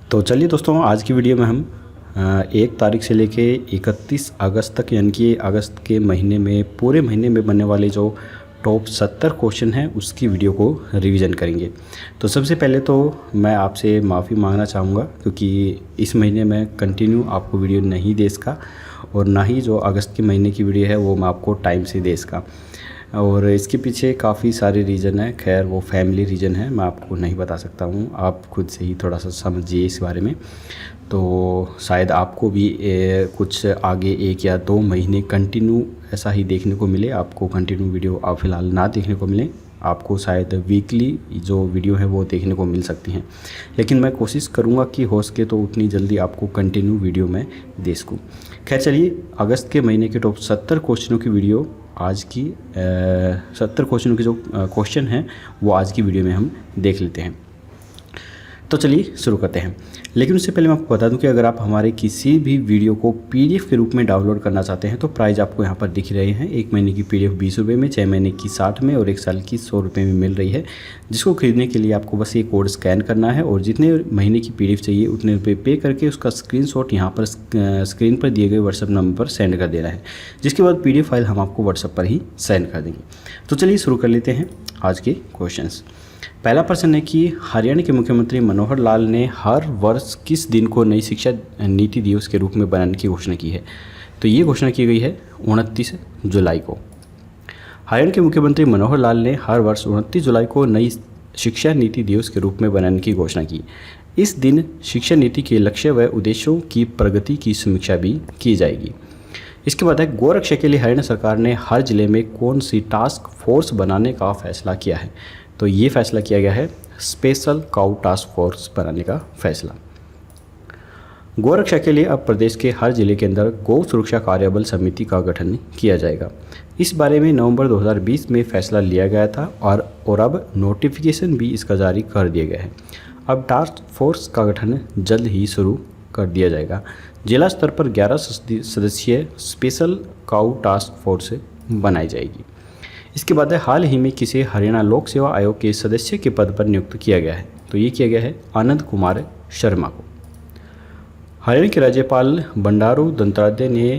तो चलिए दोस्तों, आज की वीडियो में हम 1 तारीख से लेके 31 अगस्त तक, यानी कि अगस्त के महीने में पूरे महीने में बनने वाले जो टॉप 70 क्वेश्चन हैं उसकी वीडियो को रिवीजन करेंगे। तो सबसे पहले तो मैं आपसे माफ़ी मांगना चाहूँगा, क्योंकि इस महीने में कंटिन्यू आपको वीडियो नहीं दे सका, और ना ही जो अगस्त के महीने की वीडियो है वो मैं आपको टाइम से दे सका। और इसके पीछे काफ़ी सारे रीज़न हैं, खैर वो फैमिली रीज़न है, मैं आपको नहीं बता सकता हूँ, आप खुद से ही थोड़ा सा समझिए इस बारे में। तो शायद आपको भी कुछ आगे 1 या 2 महीने कंटिन्यू ऐसा ही देखने को मिले, आपको कंटिन्यू वीडियो आप फ़िलहाल ना देखने को मिले, आपको शायद वीकली जो वीडियो है वो देखने को मिल सकती हैं। लेकिन मैं कोशिश करूँगा कि हो सके तो उतनी जल्दी आपको कंटिन्यू वीडियो मैं दे सकूँ। खैर चलिए, अगस्त के महीने के टॉप 70 क्वेश्चनों की वीडियो आज की 70 क्वेश्चनों के जो क्वेश्चन हैं वो आज की वीडियो में हम देख लेते हैं। तो चलिए शुरू करते हैं। लेकिन उससे पहले मैं आपको बता दूं कि अगर आप हमारे किसी भी वीडियो को पीडीएफ के रूप में डाउनलोड करना चाहते हैं तो प्राइस आपको यहाँ पर दिख रहे हैं। 1 महीने की पीडीएफ 20 रुपये में, 6 महीने की 60 में और 1 साल की 100 रुपये में मिल रही है। जिसको खरीदने के लिए आपको बस ये कोड स्कैन करना है और जितने महीने की पीडीएफ चाहिए उतने रुपये पे करके उसका स्क्रीनशॉट यहाँ पर स्क्रीन पर दिए गए व्हाट्सएप नंबर पर सेंड कर देना है। जिसके बाद पीडीएफ फाइल हम आपको व्हाट्सएप पर ही सेंड कर देंगे। तो चलिए शुरू कर लेते हैं आज के क्वेश्चंस। पहला प्रश्न है कि हरियाणा के मुख्यमंत्री मनोहर लाल ने हर वर्ष किस दिन को नई शिक्षा नीति दिवस के रूप में बनाने की घोषणा की है? तो ये घोषणा की गई है 29 जुलाई को। हरियाणा के मुख्यमंत्री मनोहर लाल ने हर वर्ष 29 जुलाई को नई शिक्षा नीति दिवस के रूप में बनाने की घोषणा की। इस दिन शिक्षा नीति के लक्ष्य व उद्देश्यों की प्रगति की समीक्षा भी की जाएगी। इसके बाद है, गोरक्षा के लिए हरियाणा सरकार ने हर जिले में कौन सी टास्क फोर्स बनाने का फैसला किया है? तो ये फैसला किया गया है स्पेशल काउ टास्क फोर्स बनाने का फैसला। गोरक्षा के लिए अब प्रदेश के हर जिले के अंदर गौ सुरक्षा कार्यबल समिति का गठन किया जाएगा। इस बारे में नवंबर 2020 में फैसला लिया गया था और अब नोटिफिकेशन भी इसका जारी कर दिया गया है। अब टास्क फोर्स का गठन जल्द ही शुरू कर दिया जाएगा। जिला स्तर पर 11 सदस्यीय स्पेशल काउ टास्क फोर्स बनाई जाएगी। इसके बाद हाल ही में किसे हरियाणा लोक सेवा आयोग के सदस्य के पद पर नियुक्त किया गया है? तो ये किया गया है आनंद कुमार शर्मा को। हरियाणा के राज्यपाल बंडारू दत्तात्रेय ने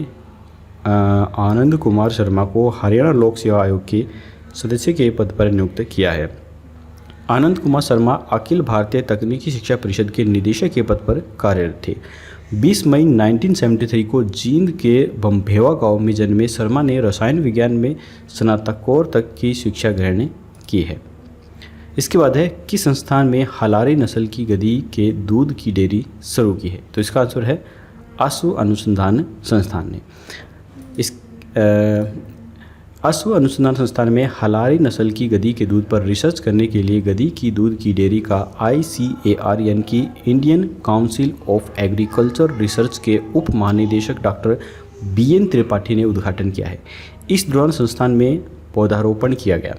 आनंद कुमार शर्मा को हरियाणा लोक सेवा आयोग के सदस्य के पद पर नियुक्त किया है। आनंद कुमार शर्मा अखिल भारतीय तकनीकी शिक्षा परिषद के निदेशक के पद पर कार्यरत थे। 20 मई 1973 को जींद के बम्भेवा गांव में जन्मे शर्मा ने रसायन विज्ञान में स्नातकोत्तर तक की शिक्षा ग्रहण की है। इसके बाद है, किस संस्थान में हलारी नस्ल की गधी के दूध की डेयरी शुरू की है? तो इसका आंसर है आशु अनुसंधान संस्थान ने। आशु अनुसंधान संस्थान में हलारी नस्ल की गधी के दूध पर रिसर्च करने के लिए गधी की दूध की डेयरी का ICAR यानी कि Indian council of agriculture research के उप महानिदेशक डॉक्टर BN त्रिपाठी ने उद्घाटन किया है। इस दौरान संस्थान में पौधारोपण किया गया।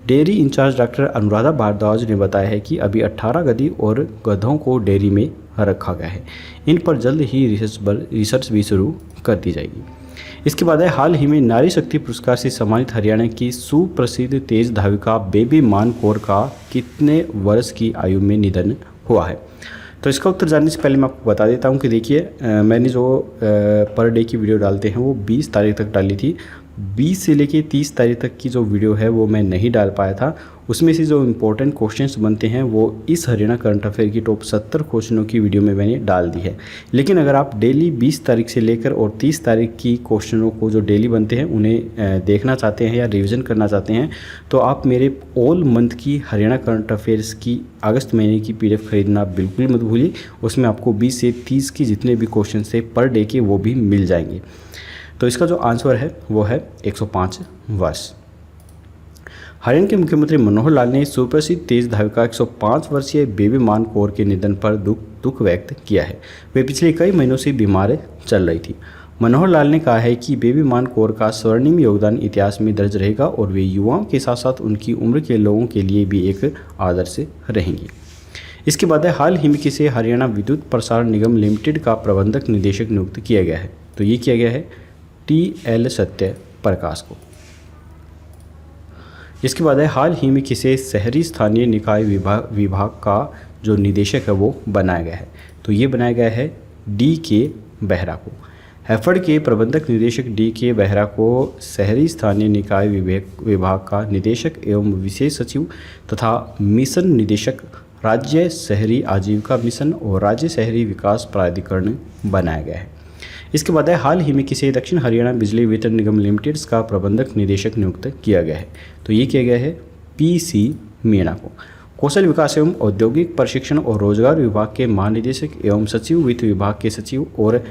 Dairy in charge doctor Anuradha Bhardwaj ने बताया है कि अभी 18 गधी और गधों को डेयरी में रखा गया है। इन पर जल्द ही रिसर्च भी शुरू कर दी जाएगी। इसके बाद है, हाल ही में नारी शक्ति पुरस्कार से सम्मानित हरियाणा की सुप्रसिद्ध तेज धाविका बेबी मान कौर का कितने वर्ष की आयु में निधन हुआ है? तो इसका उत्तर जानने से पहले मैं आपको बता देता हूं कि देखिए, मैंने जो पर डे की वीडियो डालते हैं वो 20 तारीख तक डाली थी। 20 से लेके 30 तारीख तक की जो वीडियो है वो मैं नहीं डाल पाया था। उसमें से जो इम्पोर्टेंट क्वेश्चंस बनते हैं वो इस हरियाणा करंट अफेयर की टॉप 70 क्वेश्चनों की वीडियो में मैंने डाल दी है। लेकिन अगर आप डेली 20 तारीख से लेकर और 30 तारीख की क्वेश्चनों को जो डेली बनते हैं उन्हें देखना चाहते हैं या रिविज़न करना चाहते हैं तो आप मेरे ऑल मंथ की हरियाणा करंट अफेयर्स की अगस्त महीने की PDF खरीदना बिल्कुल मत भूलिए। उसमें आपको 20 से 30 की जितने भी क्वेश्चन थे पर डे के वो भी मिल जाएंगे। तो इसका जो आंसर है वो है 105 वर्ष। हरियाणा के मुख्यमंत्री मनोहर लाल ने सुप्रसिद्ध तेज धाविका 105 वर्षीय बेबी मान कौर के निधन पर दुख व्यक्त किया है। वे पिछले कई महीनों से बीमार चल रही थी। मनोहर लाल ने कहा है कि बेबी मान कौर का स्वर्णिम योगदान इतिहास में दर्ज रहेगा और वे युवाओं के साथ साथ उनकी उम्र के लोगों के लिए भी एक आदर्श रहेंगी। इसके बाद है, हाल ही में किसे हरियाणा विद्युत प्रसारण निगम लिमिटेड का प्रबंधक निदेशक नियुक्त किया गया है? तो ये किया गया है TL सत्य प्रकाश को। इसके बाद है, हाल ही में किसे शहरी स्थानीय निकाय विभाग का जो निदेशक है वो बनाया गया है। तो ये बनाया गया है D.K. बेहरा को। हैफेड के प्रबंधक निदेशक D.K. बेहरा को शहरी स्थानीय निकाय विभाग का निदेशक एवं विशेष सचिव तथा मिशन निदेशक राज्य शहरी आजीविका मिशन और राज्य शहरी विकास प्राधिकरण बनाया गया है। इसके बाद हाल ही में किसी दक्षिण हरियाणा बिजली वितरण निगम लिमिटेड का प्रबंधक निदेशक नियुक्त किया गया है। तो ये किया गया है P.C. मीणा को। कौशल विकास एवं औद्योगिक प्रशिक्षण और रोजगार विभाग के महानिदेशक एवं सचिव वित्त विभाग के सचिव और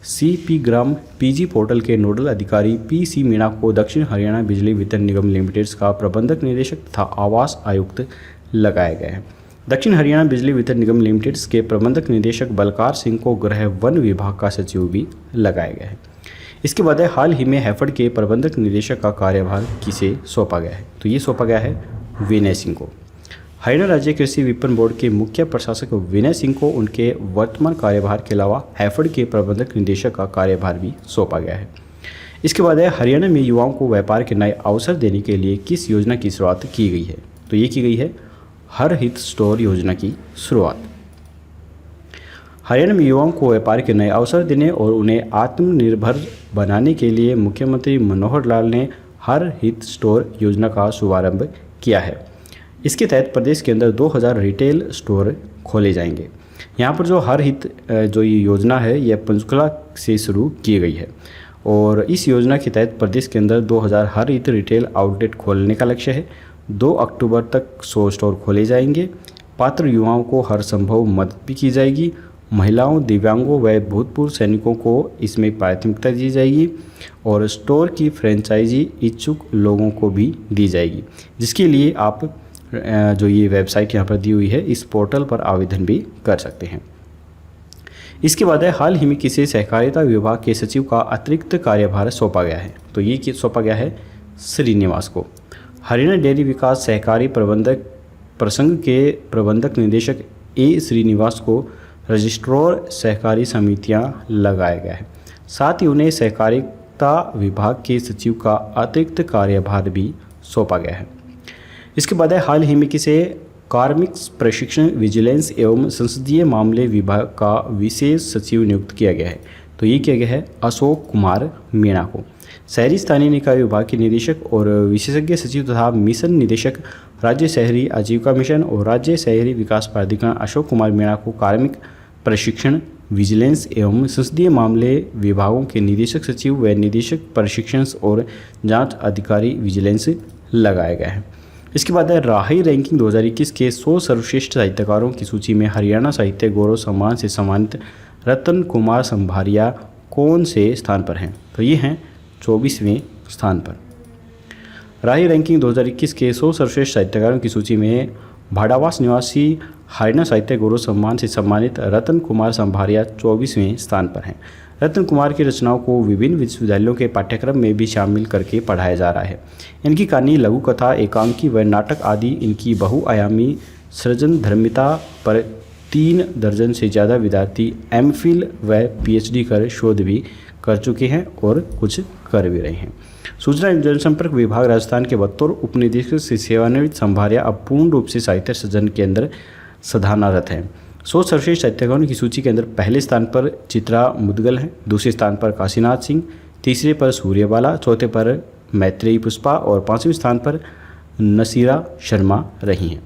CP ग्राम PG पोर्टल के नोडल अधिकारी P.C. मीणा को दक्षिण हरियाणा बिजली वितरण निगम लिमिटेड का प्रबंधक निदेशक तथा आवास आयुक्त लगाया गया है। दक्षिण हरियाणा बिजली वितरण निगम लिमिटेड के प्रबंधक निदेशक बलकार सिंह को गृह वन विभाग का सचिव भी लगाया गया है। इसके बाद हाल ही में हैफेड के प्रबंधक निदेशक का कार्यभार किसे सौंपा गया है? तो ये सौंपा गया है विनय सिंह को। हरियाणा राज्य कृषि विपणन बोर्ड के मुख्य प्रशासक विनय सिंह को उनके वर्तमान कार्यभार के अलावा हैफेड के प्रबंधक निदेशक का कार्यभार भी सौंपा गया है। इसके बाद हरियाणा में युवाओं को व्यापार के नए अवसर देने के लिए किस योजना की शुरुआत की गई है? तो ये की गई है हर हित स्टोर योजना की शुरुआत। हरियाणा में युवाओं को व्यापार के नए अवसर देने और उन्हें आत्मनिर्भर बनाने के लिए मुख्यमंत्री मनोहर लाल ने हर हित स्टोर योजना का शुभारंभ किया है। इसके तहत प्रदेश के अंदर 2000 रिटेल स्टोर खोले जाएंगे। यहाँ पर जो हर हित जो ये योजना है यह पंचकुला से शुरू की गई है और इस योजना के तहत प्रदेश के अंदर 2000 हर हित रिटेल आउटलेट खोलने का लक्ष्य है। 2 अक्टूबर तक 100 स्टोर खोले जाएंगे। पात्र युवाओं को हर संभव मदद भी की जाएगी। महिलाओं, दिव्यांगों व भूतपूर्व सैनिकों को इसमें प्राथमिकता दी जाएगी और स्टोर की फ्रेंचाइजी इच्छुक लोगों को भी दी जाएगी, जिसके लिए आप जो ये वेबसाइट यहाँ पर दी हुई है इस पोर्टल पर आवेदन भी कर सकते हैं। इसके बाद हाल ही में किसी सहकारिता विभाग के सचिव का अतिरिक्त कार्यभार सौंपा गया है। तो ये सौंपा गया है श्रीनिवास को। हरियाणा डेयरी विकास सहकारी प्रबंधक प्रसंघ के प्रबंधक निदेशक A. श्रीनिवास को रजिस्ट्रार सहकारी समितियां लगाया गया है। साथ ही उन्हें सहकारिता विभाग के सचिव का अतिरिक्त कार्यभार भी सौंपा गया है। इसके बाद हाल ही में किसी कार्मिक प्रशिक्षण विजिलेंस एवं संसदीय मामले विभाग का विशेष सचिव नियुक्त किया गया है। तो ये किया गया है अशोक कुमार मीणा को। शहरी स्थानीय निकाय विभाग के निदेशक और विशेषज्ञ सचिव तथा मिशन निदेशक राज्य शहरी आजीविका मिशन और राज्य शहरी विकास प्राधिकरण अशोक कुमार मीणा को कार्मिक प्रशिक्षण विजिलेंस एवं संसदीय मामले विभागों के निदेशक सचिव व निदेशक प्रशिक्षण और जांच अधिकारी विजिलेंस लगाया गया है। इसके बाद राही रैंकिंग 2021 के 100 सर्वश्रेष्ठ साहित्यकारों की सूची में हरियाणा साहित्य गौरव सम्मान से सम्मानित रतन कुमार संभारिया कौन से स्थान पर हैं? तो ये हैं 24वें स्थान पर। राही रैंकिंग 2021 के 100 सर्वश्रेष्ठ साहित्यकारों की सूची में भाड़ावास निवासी हरियाणा साहित्य गौरव सम्मान से सम्मानित रतन कुमार संभारिया 24वें स्थान पर हैं। रतन कुमार की रचनाओं को विभिन्न विश्वविद्यालयों के पाठ्यक्रम में भी शामिल करके पढ़ाया जा रहा है। इनकी कहानी, लघु कथा, एकांकी व नाटक आदि इनकी बहुआयामी सृजन धर्मिता पर 3 दर्जन से ज़्यादा विद्यार्थी MPhil व PhD कर शोध भी कर चुके हैं और कुछ कर भी रहे हैं। सूचना एवं जनसंपर्क विभाग राजस्थान के बतौर उपनिदेशक से सेवानिवृत्त संभारिया अब पूर्ण रूप से साहित्य सृजन के अंदर सधानारत हैं। 100 सर्वश्रेष्ठ साहित्यकारों की सूची के अंदर पहले स्थान पर चित्रा मुदगल हैं, दूसरे स्थान पर काशीनाथ सिंह, तीसरे पर सूर्यबाला, चौथे पर मैत्रेयी पुष्पा और 5वें स्थान पर नसीरा शर्मा रही हैं।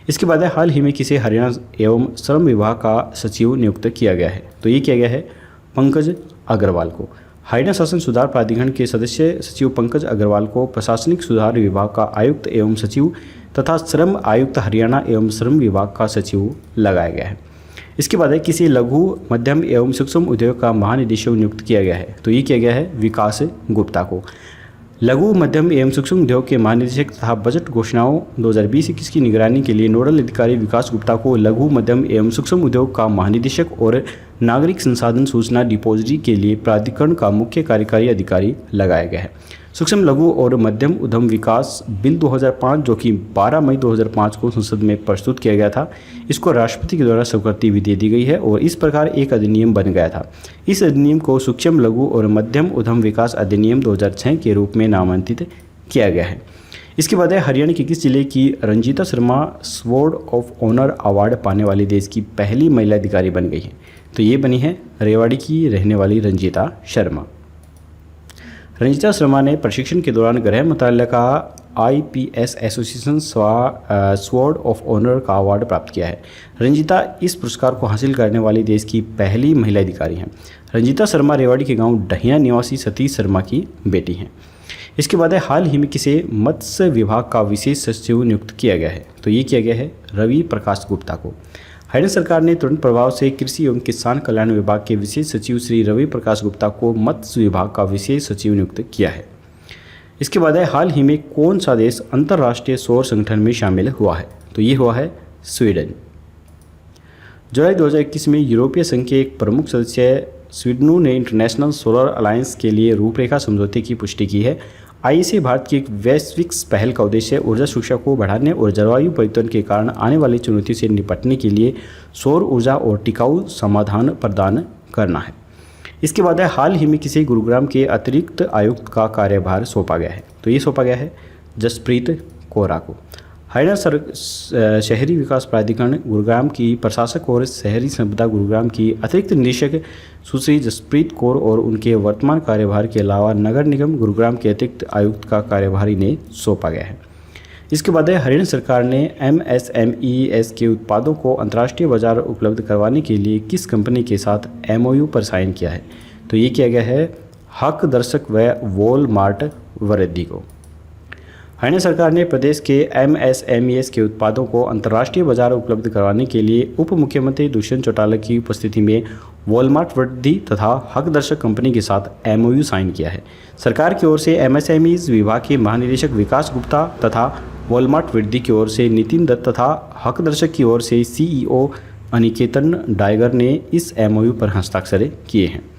इसके बाद हाल ही में किसी हरियाणा एवं श्रम विभाग का सचिव नियुक्त किया गया है। तो ये किया गया है पंकज अग्रवाल को। हरियाणा शासन सुधार प्राधिकरण के सदस्य सचिव पंकज अग्रवाल को प्रशासनिक सुधार विभाग का आयुक्त एवं सचिव तथा श्रम आयुक्त हरियाणा एवं श्रम विभाग का सचिव लगाया गया है। इसके बाद किसी लघु मध्यम एवं सूक्ष्म उद्योग का महानिदेशक नियुक्त किया गया है। तो ये किया गया है विकास गुप्ता को। लघु मध्यम एवं सूक्ष्म उद्योग के महानिदेशक तथा बजट घोषणाओं 2020-21 की निगरानी के लिए नोडल अधिकारी विकास गुप्ता को लघु मध्यम एवं सूक्ष्म उद्योग का महानिदेशक और नागरिक संसाधन सूचना डिपोजिटरी के लिए प्राधिकरण का मुख्य कार्यकारी अधिकारी लगाया गया है। सूक्ष्म लघु और मध्यम उद्यम विकास बिल 2005 जो कि 12 मई 2005 को संसद में प्रस्तुत किया गया था, इसको राष्ट्रपति के द्वारा स्वीकृति भी दे दी गई है और इस प्रकार एक अधिनियम बन गया था। इस अधिनियम को सूक्ष्म लघु और मध्यम उद्यम विकास अधिनियम 2006 के रूप में नामांकित किया गया है। इसके बाद है हरियाणा के किस जिले की Ranjita Sharma sword of honour award पाने वाली देश की पहली महिला अधिकारी बन गई है? तो ये बनी है रेवाड़ी की रहने वाली रंजीता शर्मा। रंजीता शर्मा ने प्रशिक्षण के दौरान गृह मंत्रालय का IPS association sword of honour का अवार्ड प्राप्त किया है। रंजीता इस पुरस्कार को हासिल करने वाली देश की पहली महिला अधिकारी हैं। रंजीता शर्मा रेवाड़ी के गांव डहिया निवासी सतीश शर्मा की बेटी हैं। इसके बाद है हाल ही में किसे मत्स्य विभाग का विशेष सचिव नियुक्त किया गया है? तो ये किया गया है रवि प्रकाश गुप्ता को। हरियाणा सरकार ने तुरंत प्रभाव से कृषि एवं किसान कल्याण विभाग के विशेष सचिव श्री रवि प्रकाश गुप्ता को मत्स्य विभाग का विशेष सचिव नियुक्त किया है। इसके बाद है हाल ही में कौन सा देश अंतर्राष्ट्रीय सौर संगठन में शामिल हुआ है? तो ये हुआ है स्वीडन। जुलाई 2021 में यूरोपीय संघ के एक प्रमुख सदस्य स्वीडन ने इंटरनेशनल सोलर अलायंस के लिए रूपरेखा समझौते की पुष्टि की है। IEC भारत की एक वैश्विक पहल का उद्देश्य ऊर्जा सुरक्षा को बढ़ाने और जलवायु परिवर्तन के कारण आने वाली चुनौती से निपटने के लिए सौर ऊर्जा और टिकाऊ समाधान प्रदान करना है। इसके बाद है हाल ही में किसी गुरुग्राम के अतिरिक्त आयुक्त का कार्यभार सौंपा गया है? तो ये सौंपा गया है जसप्रीत कोरा को। हरियाणा शहरी विकास प्राधिकरण गुरुग्राम की प्रशासक और शहरी संपदा गुरुग्राम की अतिरिक्त निदेशक सुश्री जसप्रीत कौर और उनके वर्तमान कार्यभार के अलावा नगर निगम गुरुग्राम के अतिरिक्त आयुक्त का कार्यभार इन्हें सौंपा गया है। इसके बाद हरियाणा सरकार ने MSMEs के उत्पादों को अंतर्राष्ट्रीय बाजार उपलब्ध करवाने के लिए किस कंपनी के साथ MOU पर साइन किया है? तो ये किया गया है हक दर्शक व वॉलमार्ट वृद्धि को। हरियाणा सरकार ने प्रदेश के MSMEs के उत्पादों को अंतर्राष्ट्रीय बाजार उपलब्ध करवाने के लिए उप मुख्यमंत्री दुष्यंत चौटाला की उपस्थिति में वॉलमार्ट वृद्धि तथा हक दर्शक कंपनी के साथ MOU साइन किया है। सरकार की ओर से MSMEs विभाग के महानिदेशक विकास गुप्ता तथा वॉलमार्ट वृद्धि की ओर से नितिन दत्त तथा हक दर्शक की ओर से CEO अनिकेतन डायगर ने इस MOU पर हस्ताक्षर किए हैं।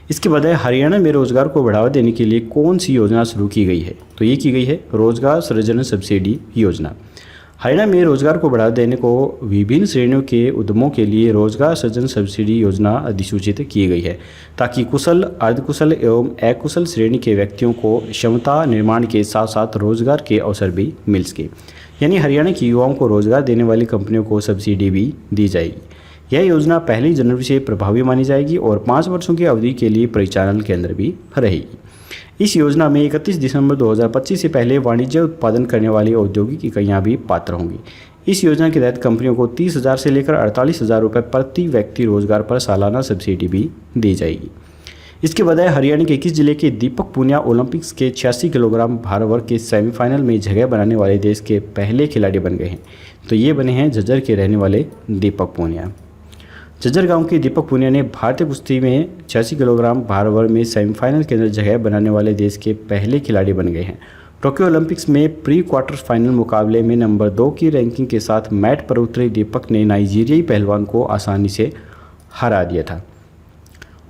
इसके बाद हरियाणा में रोजगार को बढ़ावा देने के लिए कौन सी योजना शुरू की गई है? तो ये की गई है रोजगार सृजन सब्सिडी योजना। हरियाणा में रोजगार को बढ़ावा देने को विभिन्न श्रेणियों के उद्यमों के लिए रोजगार सृजन सब्सिडी योजना अधिसूचित की गई है ताकि कुशल, अर्धकुशल एवं अकुशल श्रेणी के व्यक्तियों को क्षमता निर्माण के साथ साथ रोजगार के अवसर भी मिल सके। यानी हरियाणा के युवाओं को रोजगार देने वाली कंपनियों को सब्सिडी भी दी जाएगी। यह योजना 1 जनवरी से प्रभावी मानी जाएगी और 5 वर्षों की अवधि के लिए परिचालन केंद्र भी रहेगी। इस योजना में 31 दिसंबर 2025 से पहले वाणिज्य उत्पादन करने वाली औद्योगिक इकाइयाँ भी पात्र होंगी। इस योजना के तहत कंपनियों को 30,000 से लेकर 48,000 रुपये प्रति व्यक्ति रोजगार पर सालाना सब्सिडी भी दी जाएगी। इसके बाद हरियाणा के किस जिले के दीपक पूनिया ओलंपिक्स के 86 किलोग्राम भार वर्ग के सेमीफाइनल में जगह बनाने वाले देश के पहले खिलाड़ी बन गए हैं? तो ये बने हैं झज्जर के रहने वाले दीपक पूनिया। झज्जर गांव के दीपक पूनिया ने भारतीय कुश्ती में 86 किलोग्राम भार वर्ग में सेमीफाइनल के अंदर जगह बनाने वाले देश के पहले खिलाड़ी बन गए हैं। टोक्यो ओलंपिक्स में प्री क्वार्टर फाइनल मुकाबले में नंबर 2 की रैंकिंग के साथ मैट पर उतरे दीपक ने नाइजीरियाई पहलवान को आसानी से हरा दिया था।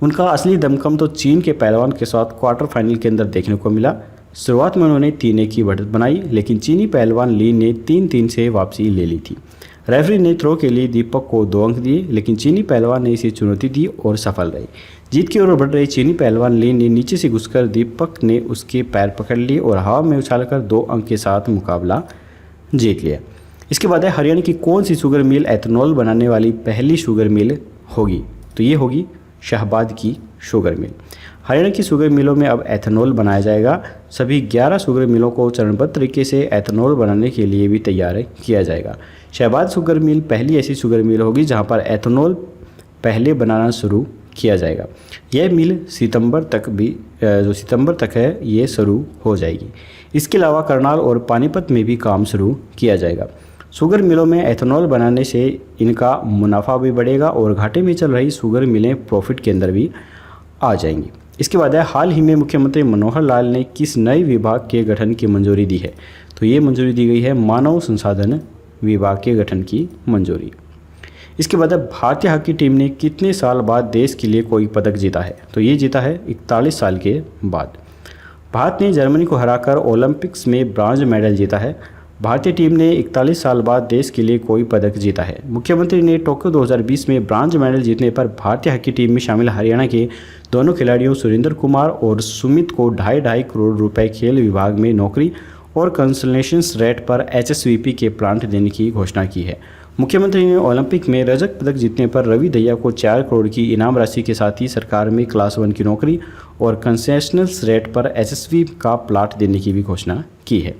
उनका असली दमखम तो चीन के पहलवान के साथ क्वार्टर फाइनल के अंदर देखने को मिला। शुरुआत में उन्होंने 3-1 की बढ़त बनाई, लेकिन चीनी पहलवान ली ने 3-3 से वापसी ले ली थी। रेफरी ने थ्रो के लिए दीपक को 2 अंक दिए, लेकिन चीनी पहलवान ने इसे चुनौती दी और सफल रहे। जीत की ओर बढ़ रहे चीनी पहलवान ली ने नीचे से घुसकर दीपक ने उसके पैर पकड़ लिए और हवा में उछालकर 2 अंक के साथ मुकाबला जीत लिया। इसके बाद हरियाणा की कौन सी शुगर मिल एथेनॉल बनाने वाली पहली शुगर मिल होगी? तो ये होगी शाहबाद की शुगर मिल। हरियाणा की शुगर मिलों में अब एथेनॉल बनाया जाएगा। सभी 11 शुगर मिलों को चरणबद्ध तरीके से एथेनॉल बनाने के लिए भी तैयार किया जाएगा। शाहबाद शुगर मिल पहली ऐसी शुगर मिल होगी जहां पर एथेनॉल पहले बनाना शुरू किया जाएगा। यह मिल सितंबर तक है ये शुरू हो जाएगी। इसके अलावा करनाल और पानीपत में भी काम शुरू किया जाएगा। शुगर मिलों में एथेनॉल बनाने से इनका मुनाफा भी बढ़ेगा और घाटे में चल रही शुगर मिलें प्रॉफिट के अंदर भी आ जाएंगी। इसके बाद हाल ही में मुख्यमंत्री मनोहर लाल ने किस नए विभाग के गठन की मंजूरी दी है? तो ये मंजूरी दी गई है मानव संसाधन विभाग के गठन की मंजूरी। इसके बाद भारतीय हॉकी टीम ने कितने साल बाद देश के लिए कोई पदक जीता है? तो ये जीता है 41 साल के बाद। भारत ने जर्मनी को हराकर ओलंपिक्स में ब्रॉन्ज मेडल जीता है। भारतीय टीम ने 41 साल बाद देश के लिए कोई पदक जीता है। मुख्यमंत्री ने टोक्यो 2020 में ब्रॉन्ज मेडल जीतने पर भारतीय हॉकी टीम में शामिल हरियाणा के दोनों खिलाड़ियों सुरेंद्र कुमार और सुमित को 2.5 करोड़ रुपए खेल विभाग में नौकरी और कंसलेशंस रेट पर HSVP के प्लांट देने की घोषणा की है। मुख्यमंत्री ने ओलंपिक में रजत पदक जीतने पर रवि दहिया को 4 करोड़ की इनाम राशि के साथ ही सरकार में क्लास 1 की नौकरी और कंसेशनल्स रेट पर HSV का प्लाट देने की भी घोषणा की है।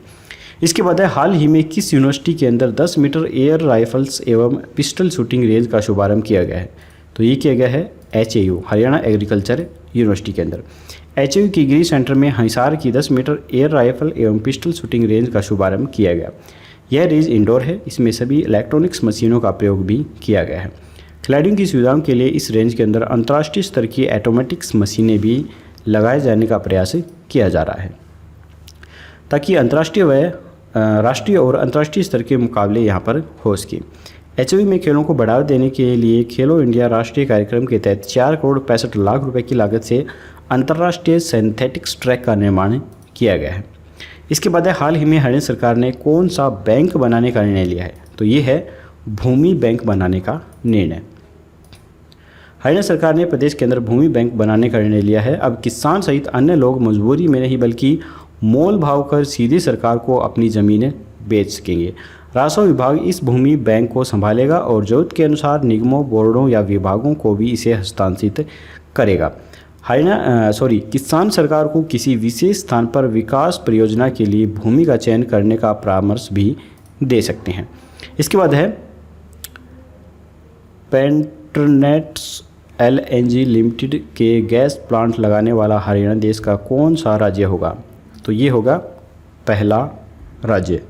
इसके बाद हाल ही में किस यूनिवर्सिटी के अंदर 10 मीटर एयर राइफल्स एवं पिस्टल शूटिंग रेंज का शुभारंभ किया गया है? तो ये किया गया है HAU हरियाणा एग्रीकल्चर यूनिवर्सिटी के अंदर। HAU के गिरी सेंटर में हिसार की 10 मीटर एयर राइफल एवं पिस्टल शूटिंग रेंज का शुभारंभ किया गया। यह रेंज इंडोर है, इसमें सभी इलेक्ट्रॉनिक्स मशीनों का प्रयोग भी किया गया है। खिलाड़ियों की सुविधाओं के लिए इस रेंज के अंदर अंतर्राष्ट्रीय स्तर की ऑटोमेटिक्स मशीनें भी लगाए जाने का प्रयास किया जा रहा है, ताकि राष्ट्रीय और अंतर्राष्ट्रीय स्तर के मुकाबले यहाँ पर हो सके। HAU में खेलों को बढ़ावा देने के लिए खेलो इंडिया राष्ट्रीय कार्यक्रम के तहत 4 करोड़ 65 लाख रुपए की लागत से अंतर्राष्ट्रीय सिंथेटिक्स ट्रैक का निर्माण किया गया है। इसके बाद हाल ही में हरियाणा सरकार ने कौन सा बैंक बनाने का निर्णय लिया है? तो ये है भूमि बैंक बनाने का निर्णय। हरियाणा सरकार ने प्रदेश के अंदर भूमि बैंक बनाने का निर्णय लिया है। अब किसान सहित अन्य लोग मजबूरी में नहीं बल्कि मोल भाव कर सीधे सरकार को अपनी ज़मीनें बेच सकेंगे। राजस्व विभाग इस भूमि बैंक को संभालेगा और जरूरत के अनुसार निगमों, बोर्डों या विभागों को भी इसे हस्तांतरित करेगा। किसान सरकार को किसी विशेष स्थान पर विकास परियोजना के लिए भूमि का चयन करने का परामर्श भी दे सकते हैं। इसके बाद है पेट्रोनेट्स LNG लिमिटेड के गैस प्लांट लगाने वाला हरियाणा देश का कौन सा राज्य होगा? तो ये होगा पहला राज्य।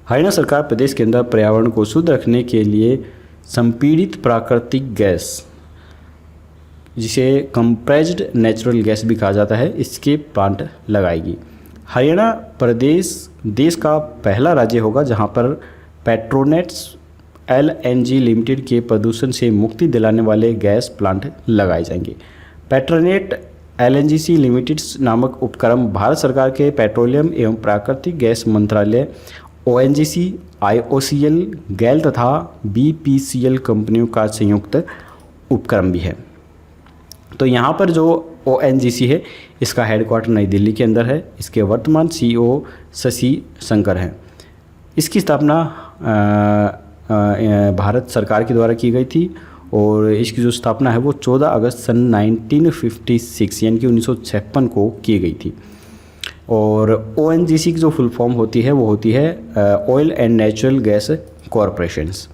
हरियाणा सरकार प्रदेश के अंदर पर्यावरण को शुद्ध रखने के लिए संपीड़ित प्राकृतिक गैस, जिसे कंप्रेस्ड नेचुरल गैस भी कहा जाता है, इसके प्लांट लगाएगी। हरियाणा प्रदेश देश का पहला राज्य होगा जहां पर पेट्रोनेट्स LNG लिमिटेड के प्रदूषण से मुक्ति दिलाने वाले गैस प्लांट लगाए जाएंगे। पेट्रोनेट LNGC लिमिटेड नामक उपक्रम भारत सरकार के पेट्रोलियम एवं प्राकृतिक गैस मंत्रालय ONGC, IOCL, गैल तथा BPCL कंपनियों का संयुक्त उपक्रम भी है। तो यहाँ पर जो ONGC है इसका हेडक्वार्टर नई दिल्ली के अंदर है। इसके वर्तमान CEO शशि शंकर हैं। इसकी स्थापना भारत सरकार के द्वारा की गई थी और इसकी जो स्थापना है वो 14 अगस्त सन 1956 यानी कि 1956 को की गई थी। और ONGC की जो फुल फॉर्म होती है वो होती है oil and natural gas corporations.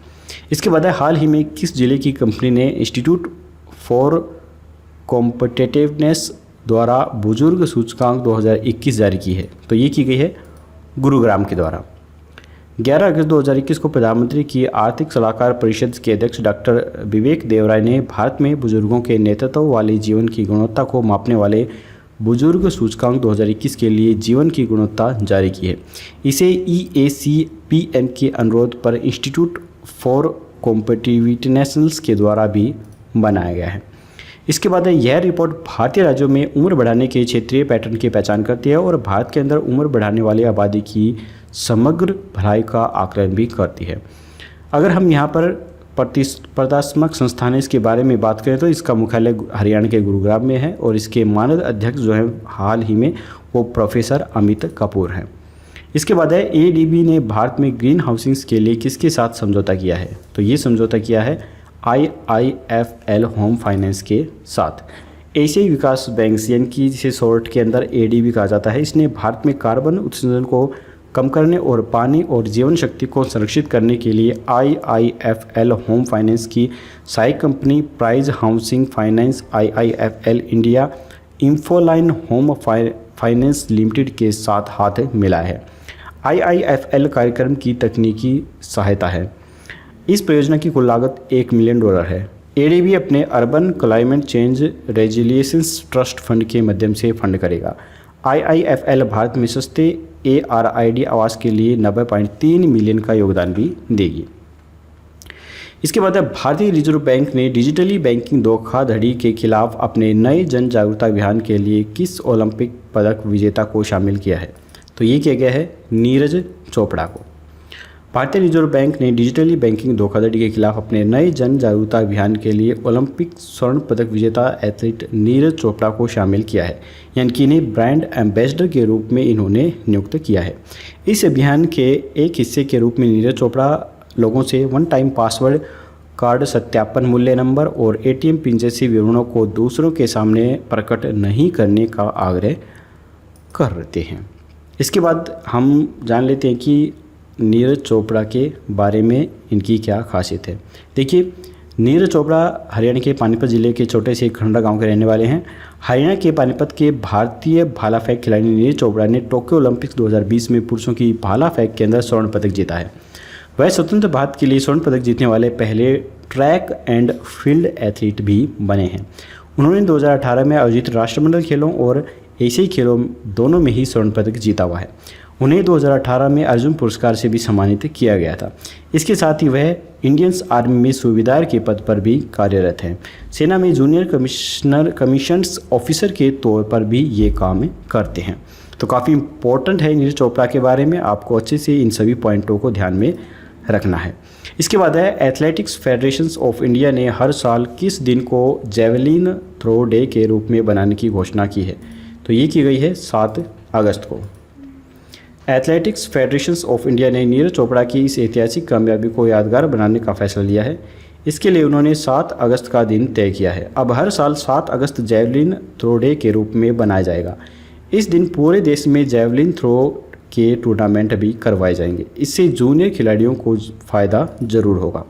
इसके बाद हाल ही में किस जिले की कंपनी ने इंस्टीट्यूट फॉर कॉम्पिटिटिवनेस द्वारा बुजुर्ग सूचकांक 2021 जारी की है? तो ये की गई है गुरुग्राम के द्वारा। 11 अगस्त 2021 को प्रधानमंत्री की आर्थिक सलाहकार परिषद के अध्यक्ष डॉक्टर विवेक देवराय ने भारत में बुजुर्गों के नेतृत्व वाले जीवन की गुणवत्ता को मापने वाले बुजुर्ग सूचकांक 2021 के लिए जीवन की गुणवत्ता जारी की है। इसे EACPN के अनुरोध पर इंस्टीट्यूट फॉर कॉम्पिटिटिवनेस के द्वारा भी बनाया गया है। इसके बाद यह रिपोर्ट भारतीय राज्यों में उम्र बढ़ाने के क्षेत्रीय पैटर्न की पहचान करती है और भारत के अंदर उम्र बढ़ाने वाली आबादी की समग्र भलाई का आकलन भी करती है। अगर हम यहाँ पर प्रतिस्पर्धात्मक संस्थान इसके बारे में बात करें तो इसका मुख्यालय हरियाणा के गुरुग्राम में है और इसके मानद अध्यक्ष जो हैं हाल ही में वो प्रोफेसर अमित कपूर हैं। इसके बाद है ADB ने भारत में ग्रीन हाउसिंग के लिए किसके साथ समझौता किया है? तो ये समझौता किया है IIFL होम फाइनेंस के साथ। एशियाई विकास बैंक यानी कि जिसे शॉर्ट के अंदर ADB कहा जाता है, इसने भारत में कार्बन उत्सर्जन को कम करने और पानी और जीवन शक्ति को संरक्षित करने के लिए IIFL होम फाइनेंस की सहायक company prize housing finance IIFL India Infoline Home Finance Limited के साथ हाथ मिलाया है। IIFL कार्यक्रम की तकनीकी सहायता है। इस परियोजना की कुल लागत $1 मिलियन है। ADB अपने urban climate change resilience trust fund के माध्यम से फंड करेगा। IIFL भारत में सस्ते ARID आवास के लिए 90.3 मिलियन का योगदान भी देगी। इसके बाद भारतीय रिजर्व बैंक ने डिजिटली बैंकिंग धोखाधड़ी के खिलाफ अपने नए जन जागरूकता अभियान के लिए किस ओलंपिक पदक विजेता को शामिल किया है? तो ये किया गया है नीरज चोपड़ा को। भारतीय रिजर्व बैंक ने डिजिटली बैंकिंग धोखाधड़ी के खिलाफ अपने नए जन जागरूकता अभियान के लिए ओलंपिक स्वर्ण पदक विजेता एथलीट नीरज चोपड़ा को शामिल किया है, यानी कि इन्हें ब्रांड एम्बेसडर के रूप में इन्होंने नियुक्त किया है। इस अभियान के एक हिस्से के रूप में नीरज चोपड़ा लोगों से वन टाइम पासवर्ड, कार्ड सत्यापन मूल्य नंबर और एटीएम पिन जैसी विवरणों को दूसरों के सामने प्रकट नहीं करने का आग्रह कर रहे हैं। इसके बाद हम जान लेते हैं कि नीरज चोपड़ा के बारे में इनकी क्या खासियत है। देखिए, नीरज चोपड़ा हरियाणा के पानीपत जिले के छोटे से खंडा गांव के रहने वाले हैं। हरियाणा के पानीपत के भारतीय भाला फेंक खिलाड़ी नीरज चोपड़ा ने टोक्यो ओलंपिक्स 2020 में पुरुषों की भाला फेंक के अंदर स्वर्ण पदक जीता है। वह स्वतंत्र भारत के लिए स्वर्ण पदक जीतने वाले पहले ट्रैक एंड फील्ड एथलीट भी बने हैं। उन्होंने 2018 में आयोजित राष्ट्रमंडल खेलों और एशियाई खेलों दोनों में ही स्वर्ण पदक जीता हुआ है। उन्हें 2018 में अर्जुन पुरस्कार से भी सम्मानित किया गया था। इसके साथ ही वह इंडियंस आर्मी में सूबेदार के पद पर भी कार्यरत हैं। सेना में जूनियर कमीशंस ऑफिसर के तौर पर भी ये काम करते हैं। तो काफ़ी इंपॉर्टेंट है नीरज चोपड़ा के बारे में, आपको अच्छे से इन सभी पॉइंटों को ध्यान में रखना है। इसके बाद है एथलेटिक्स फेडरेशन ऑफ इंडिया ने हर साल किस दिन को जेवलिन थ्रो डे के रूप में बनाने की घोषणा की है। तो ये की गई है 7 अगस्त को। एथलेटिक्स फेडरेशन ऑफ इंडिया ने नीरज चोपड़ा की इस ऐतिहासिक कामयाबी को यादगार बनाने का फैसला लिया है। इसके लिए उन्होंने 7 अगस्त का दिन तय किया है। अब हर साल 7 अगस्त जेवलिन थ्रो डे के रूप में बनाया जाएगा। इस दिन पूरे देश में जेवलिन थ्रो के टूर्नामेंट भी करवाए जाएंगे। इससे जूनियर खिलाड़ियों को फ़ायदा ज़रूर होगा।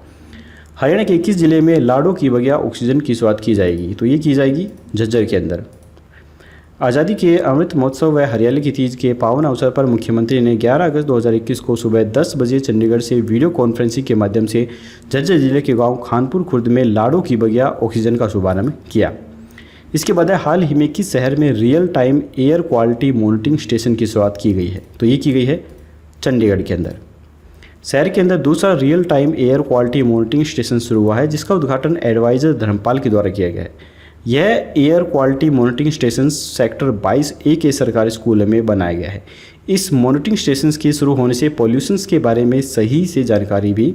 हरियाणा के 21 जिले में लाडो की बगिया ऑक्सीजन की शुरुआत की जाएगी। तो ये की जाएगी झज्जर के अंदर। आज़ादी के अमृत महोत्सव व हरियाली की तीज के पावन अवसर पर मुख्यमंत्री ने 11 अगस्त 2021 को सुबह 10 बजे चंडीगढ़ से वीडियो कॉन्फ्रेंसिंग के माध्यम से झज्जर जिले के गांव खानपुर खुर्द में लाडो की बगिया ऑक्सीजन का शुभारंभ किया। इसके बाद हाल ही में किस शहर में real time air quality monitoring station की शुरुआत की गई है। तो ये की गई है चंडीगढ़ के अंदर। शहर के अंदर दूसरा real time air quality monitoring station शुरू हुआ है, जिसका उद्घाटन एडवाइज़र धर्मपाल के द्वारा किया गया है। यह air quality monitoring station sector 22A के सरकारी स्कूल में बनाया गया है। इस मॉनिटरिंग स्टेशन के शुरू होने से पॉल्यूशंस के बारे में सही से जानकारी भी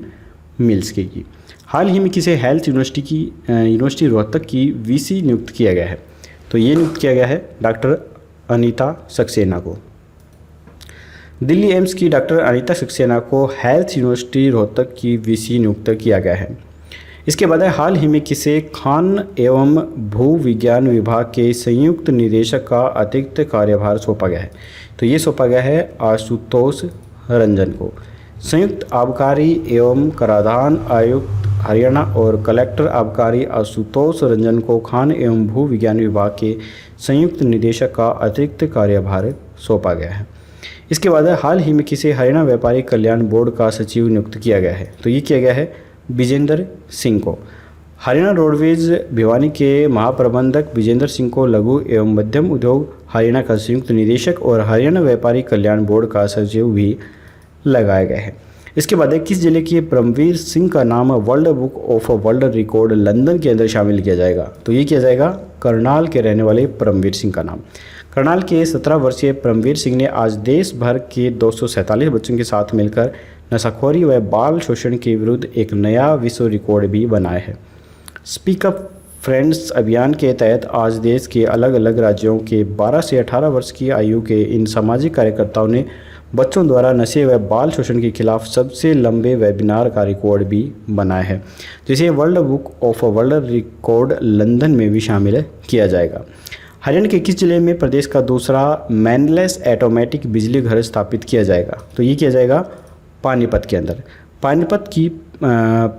मिल सकेगी। हाल ही में किसे हेल्थ यूनिवर्सिटी रोहतक की वीसी नियुक्त किया गया है। तो ये नियुक्त किया गया है डॉक्टर अनीता सक्सेना को। दिल्ली एम्स की डॉक्टर अनीता सक्सेना को हेल्थ यूनिवर्सिटी रोहतक की वीसी नियुक्त किया गया है। इसके बाद हाल ही में किसे खान एवं भू विज्ञान विभाग के संयुक्त निदेशक का अतिरिक्त कार्यभार सौंपा गया है। तो ये सौंपा गया है आशुतोष रंजन को। संयुक्त आबकारी एवं कराधान आयुक्त हरियाणा और कलेक्टर आबकारी आशुतोष रंजन को खान एवं भू विज्ञान विभाग के संयुक्त निदेशक का अतिरिक्त कार्यभार सौंपा गया है। इसके बाद हाल ही में किसे हरियाणा व्यापारी कल्याण बोर्ड का सचिव नियुक्त किया गया है। तो ये किया गया है विजेंद्र सिंह को। हरियाणा रोडवेज भिवानी के महाप्रबंधक विजेंद्र सिंह को लघु एवं मध्यम उद्योग हरियाणा का संयुक्त निदेशक और हरियाणा व्यापारी कल्याण बोर्ड का सचिव भी लगाया गया है। इसके बाद किस जिले के परमवीर सिंह का नाम world book of world record London के अंदर शामिल किया जाएगा। तो ये किया जाएगा करनाल के रहने वाले परमवीर सिंह का नाम। करनाल के 17 वर्षीय परमवीर सिंह ने आज देश भर के 247 बच्चों के साथ मिलकर नशाखोरी व बाल शोषण के विरुद्ध एक नया विश्व रिकॉर्ड भी बनाया है। स्पीक अप फ्रेंड्स अभियान के तहत आज देश के अलग अलग राज्यों के 12 से 18 वर्ष की आयु के इन सामाजिक कार्यकर्ताओं ने बच्चों द्वारा नशे व बाल शोषण के खिलाफ सबसे लंबे वेबिनार का रिकॉर्ड भी बनाया है, जिसे world book of world record London में भी शामिल किया जाएगा। हरियाणा के किस जिले में प्रदेश का दूसरा मैनलेस ऑटोमेटिक बिजली घर स्थापित किया जाएगा। तो ये किया जाएगा पानीपत के अंदर।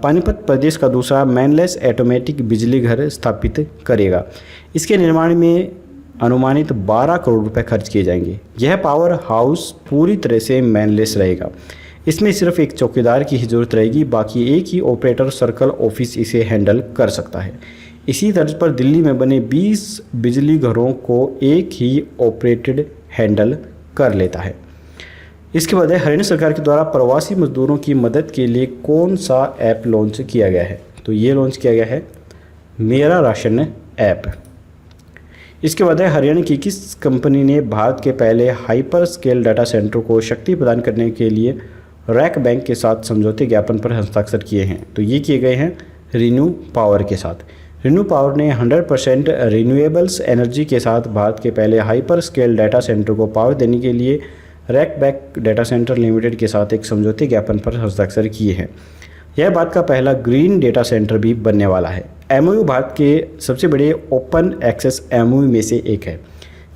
पानीपत प्रदेश का दूसरा मैनलेस ऑटोमेटिक बिजली घर स्थापित करेगा। इसके निर्माण में अनुमानित 12 करोड़ रुपए खर्च किए जाएंगे। यह पावर हाउस पूरी तरह से मैनलेस रहेगा। इसमें सिर्फ एक चौकीदार की ही जरूरत रहेगी, बाकी एक ही ऑपरेटर सर्कल ऑफिस इसे हैंडल कर सकता है। इसी तर्ज पर दिल्ली में बने 20 बिजली घरों को एक ही ऑपरेटेड हैंडल कर लेता है। इसके बाद हरियाणा सरकार के द्वारा प्रवासी मजदूरों की मदद के लिए कौन सा ऐप लॉन्च किया गया है। तो ये लॉन्च किया गया है मेरा राशन ऐप। इसके बाद हरियाणा की किस कंपनी ने भारत के पहले हाइपर स्केल डाटा सेंटर को शक्ति प्रदान करने के लिए रैक बैंक के साथ समझौते ज्ञापन पर हस्ताक्षर किए हैं। तो ये किए गए हैं रिन्यू पावर के साथ। रिन्यू पावर ने 100% रिन्यूएबल्स एनर्जी के साथ भारत के पहले हाइपर स्केल डाटा सेंटर को पावर देने के लिए rack bank data centre limited के साथ एक समझौते ज्ञापन पर हस्ताक्षर किए हैं। यह भारत का पहला ग्रीन डेटा सेंटर भी बनने वाला है। एमओयू भारत के सबसे बड़े ओपन एक्सेस एमओयू में से एक है।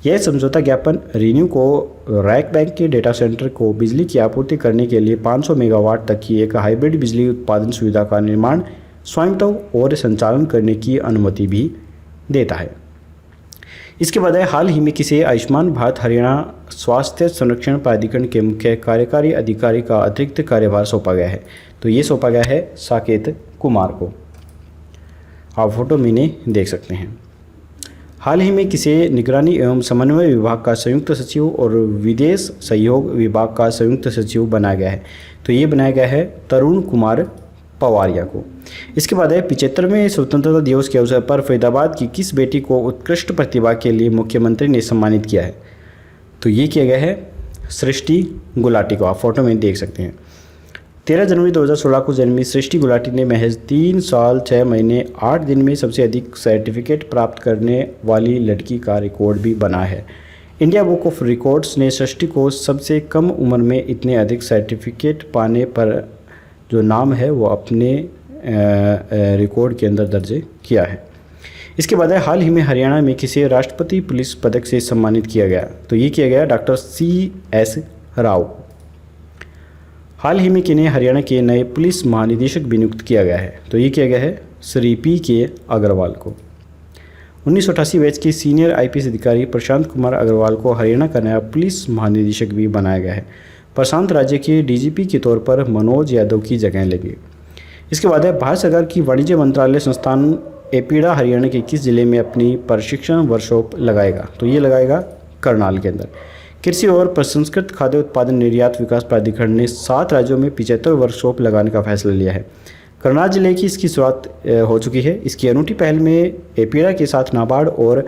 यह समझौता ज्ञापन रिन्यू को रैक बैंक के डेटा सेंटर को बिजली की आपूर्ति करने के लिए 500 मेगावाट तक की एक हाइब्रिड बिजली उत्पादन सुविधा का निर्माण, स्वामित्व और संचालन करने की अनुमति भी देता है। इसके बाद हाल ही में किसी आयुष्मान भारत हरियाणा स्वास्थ्य संरक्षण प्राधिकरण के मुख्य कार्यकारी अधिकारी का अतिरिक्त कार्यभार सौंपा गया है। तो ये सौंपा गया है साकेत कुमार को। आप फोटो में इन्हें देख सकते हैं। हाल ही में किसी निगरानी एवं समन्वय विभाग का संयुक्त सचिव और विदेश सहयोग विभाग का संयुक्त सचिव बनाया गया है। तो ये बनाया गया है तरुण कुमार पवारिया को। इसके बाद है 75वें स्वतंत्रता दिवस के अवसर पर फरीदाबाद की किस बेटी को उत्कृष्ट प्रतिभा के लिए मुख्यमंत्री ने सम्मानित किया है। तो ये किया गया है सृष्टि गुलाटी को। आप फोटो में देख सकते हैं। 13 जनवरी 2016 को जन्मी सृष्टि गुलाटी ने महज 3 साल 6 महीने 8 दिन में सबसे अधिक सर्टिफिकेट प्राप्त करने वाली लड़की का रिकॉर्ड भी बना है। इंडिया बुक ऑफ रिकॉर्ड्स ने सृष्टि को सबसे कम उम्र में इतने अधिक सर्टिफिकेट पाने पर जो नाम है वो अपने रिकॉर्ड के अंदर दर्ज किया है। इसके बाद हाल ही में हरियाणा में किसी राष्ट्रपति पुलिस पदक से सम्मानित किया गया। तो ये किया गया डॉक्टर CS राव। हाल ही में किन्हें हरियाणा के नए पुलिस महानिदेशक भी नियुक्त किया गया है। तो ये किया गया है श्री PK अग्रवाल को। 1988 बैच के सीनियर IPS अधिकारी प्रशांत कुमार अग्रवाल को हरियाणा का नया पुलिस महानिदेशक भी बनाया गया है। प्रशांत राज्य के DGP के तौर पर मनोज यादव की जगह लेंगे। इसके बाद भारत सरकार की वाणिज्य मंत्रालय संस्थान एपीडा हरियाणा के किस जिले में अपनी प्रशिक्षण वर्कशॉप लगाएगा। तो ये लगाएगा करनाल के अंदर। कृषि और प्रसंस्कृत खाद्य उत्पादन निर्यात विकास प्राधिकरण ने 7 राज्यों में 75 वर्कशॉप लगाने का फैसला लिया है। करनाल जिले की इसकी शुरुआत हो चुकी है। इसकी अनूठी पहल में एपीडा के साथ नाबार्ड और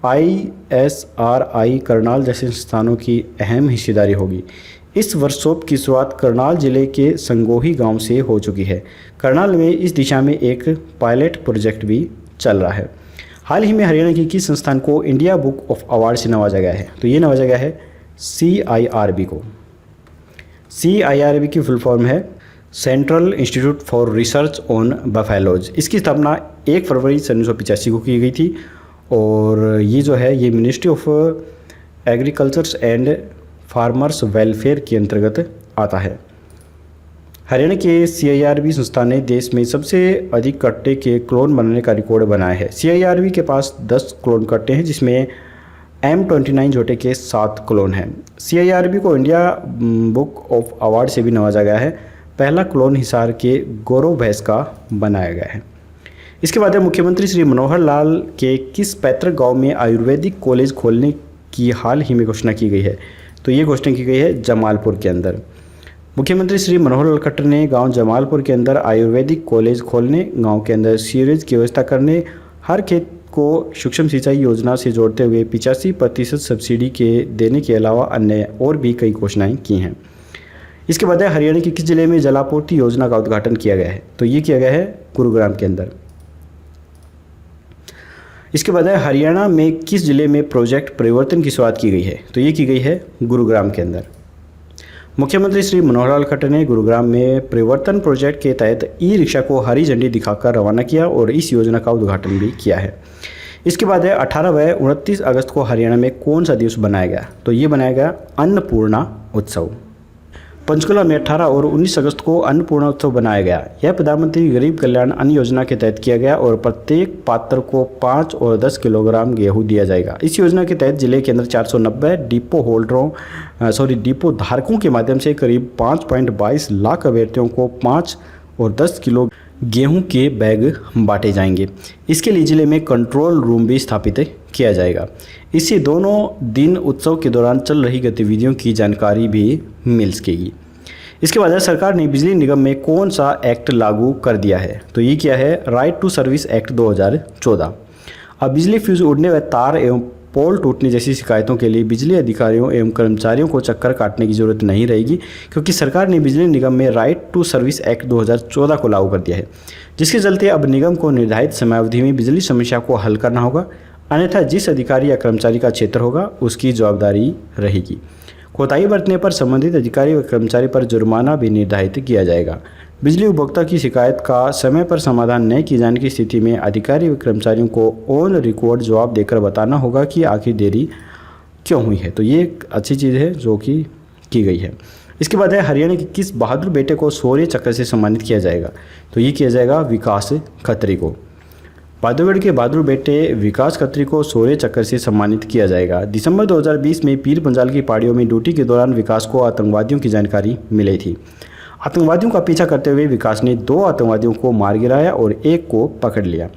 ISRI करनाल जैसे संस्थानों की अहम हिस्सेदारी होगी। इस वर्कशॉप की शुरुआत करनाल जिले के संगोही गांव से हो चुकी है। करनाल में इस दिशा में एक पायलट प्रोजेक्ट भी चल रहा है। हाल ही में हरियाणा की किस संस्थान को इंडिया बुक ऑफ अवार्ड से नवाजा गया है। तो ये नवाजा गया है CIRB को। CIRB की फुल फॉर्म है central institute for research on buffaloes. इसकी स्थापना 1 फरवरी 1985 को की गई थी और ये जो है ये ministry of agricultures and farmers welfare के अंतर्गत आता है। हरियाणा के CIRB संस्था ने देश में सबसे अधिक कट्टे के क्लोन बनाने का रिकॉर्ड बनाया है। CIRB के पास 10 क्लोन कट्टे हैं जिसमें M29 जोटे के 7 क्लोन हैं। CIRB को इंडिया बुक ऑफ अवार्ड से भी नवाजा गया है। पहला क्लोन हिसार के गौरव भैंस का बनाया गया है। इसके बाद मुख्यमंत्री श्री मनोहर लाल के किस पैतृक गांव में आयुर्वेदिक कॉलेज खोलने की हाल ही में घोषणा की गई है। तो ये घोषणा की गई है जमालपुर के अंदर। मुख्यमंत्री श्री मनोहर लाल खट्टर ने गांव जमालपुर के अंदर आयुर्वेदिक कॉलेज खोलने, गांव के अंदर सीवरेज की व्यवस्था करने, हर खेत को सूक्ष्म सिंचाई योजना से जोड़ते हुए 85% सब्सिडी के देने के अलावा अन्य और भी कई घोषणाएं की हैं। इसके बाद हरियाणा के किस जिले में जलापूर्ति योजना का उद्घाटन किया गया है। तो ये किया गया है गुरुग्राम के अंदर। इसके बाद हरियाणा में किस जिले में प्रोजेक्ट परिवर्तन की शुरुआत की गई है। तो ये की गई है गुरुग्राम के अंदर। मुख्यमंत्री श्री मनोहर लाल खट्टर ने गुरुग्राम में परिवर्तन प्रोजेक्ट के तहत ई-रिक्शा को हरी झंडी दिखाकर रवाना किया और इस योजना का उद्घाटन भी किया है। इसके बाद 18 व 29 अगस्त को हरियाणा में कौन सा दिवस बनाया गया। तो ये बनाया गया अन्नपूर्णा उत्सव। पंचकुला में 18 और 19 अगस्त को अन्नपूर्णा उत्सव बनाया गया। यह प्रधानमंत्री गरीब कल्याण अन्न योजना के तहत किया गया और प्रत्येक पात्र को 5 और 10 किलोग्राम गेहूं दिया जाएगा। इस योजना के तहत जिले के अंदर 490 डिपो धारकों के माध्यम से करीब 5.22 लाख अभ्यर्थियों को 5 और 10 किलो गेहूं के बैग बांटे जाएंगे। इसके लिए जिले में कंट्रोल रूम भी स्थापित किया जाएगा। इससे दोनों दिन उत्सव के दौरान चल रही गतिविधियों की जानकारी भी मिल सकेगी। इसके बाद सरकार ने बिजली निगम में कौन सा एक्ट लागू कर दिया है। तो ये क्या है, राइट टू सर्विस एक्ट 2014। अब बिजली फ्यूज उड़ने व तार एवं पोल टूटने जैसी शिकायतों के लिए बिजली अधिकारियों एवं कर्मचारियों को चक्कर काटने की जरूरत नहीं रहेगी, क्योंकि सरकार ने बिजली निगम में राइट टू सर्विस एक्ट 2014 को लागू कर दिया है, जिसके चलते अब निगम को निर्धारित समयावधि में बिजली समस्या को हल करना होगा, अन्यथा जिस अधिकारी या कर्मचारी का क्षेत्र होगा उसकी जवाबदारी रहेगी। कोताही बरतने पर संबंधित अधिकारी व कर्मचारी पर जुर्माना भी निर्धारित किया जाएगा। बिजली उपभोक्ता की शिकायत का समय पर समाधान न किए जाने की स्थिति में अधिकारी व कर्मचारियों को ऑन रिकॉर्ड जवाब देकर बताना होगा कि आखिर देरी क्यों हुई है। तो ये एक अच्छी चीज़ है जो कि की गई है। इसके बाद है हरियाणा के किस बहादुर बेटे को शौर्य चक्र से सम्मानित किया जाएगा। तो ये किया जाएगा विकास खत्री को। बांधवगढ़ के बहादुर बेटे विकास खत्री को शौर्य चक्र से सम्मानित किया जाएगा। दिसंबर 2020 में पीर पंजाल की पहाड़ियों में ड्यूटी के दौरान विकास को आतंकवादियों की जानकारी मिली थी। आतंकवादियों का पीछा करते हुए विकास ने 2 आतंकवादियों को मार गिराया और 1 को पकड़ लिया।